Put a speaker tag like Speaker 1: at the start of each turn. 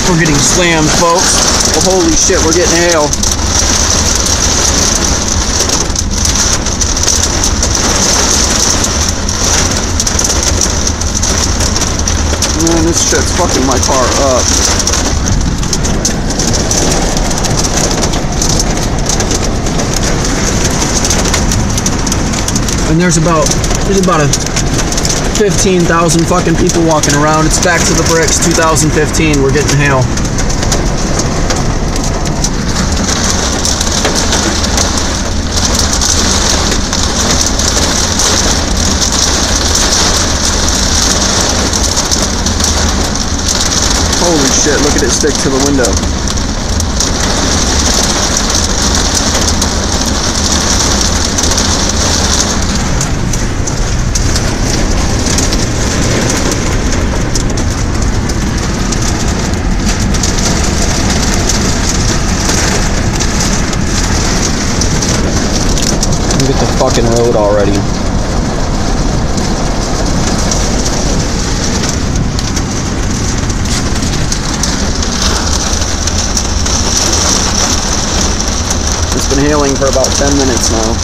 Speaker 1: We're getting slammed, folks. Oh, holy shit, we're getting hail. Man, this shit's fucking my car up. And there's about a 15,000 fucking people walking around. It's back to the bricks, 2015. We're getting hail. Holy shit, look at it stick to the window. Look at the fucking road already. It's been hailing for about 10 minutes now.